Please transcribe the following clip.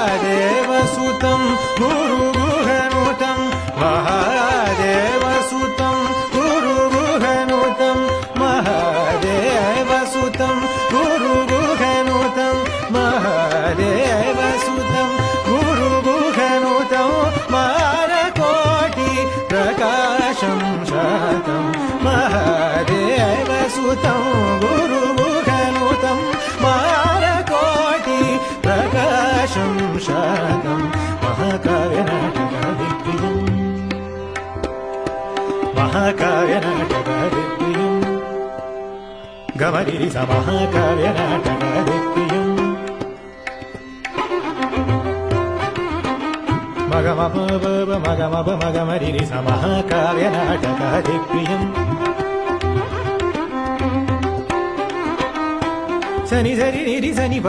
महादेवसुतं गुरुगुहनुतं महादेवसुतं गुरुगुहनुतं महादेवसुतं गुरुगुहनुतं महादेवसुतं गुरुगुहनुतं मारकोटि प्रकाशं शतं महादेवसुतं गुरुगुहनुतं मारकोटि प्रकाशं शतं महाकाव्यनाटकविप्रियम् महाकाव्यनाटकविप्रियम् गमरिरि स महाकाव्यनाटकविप्रियम् मगमप मगमप मगमरिरि स महाकाव्यनाटकविप्रियम् सनि सरि निरि सनि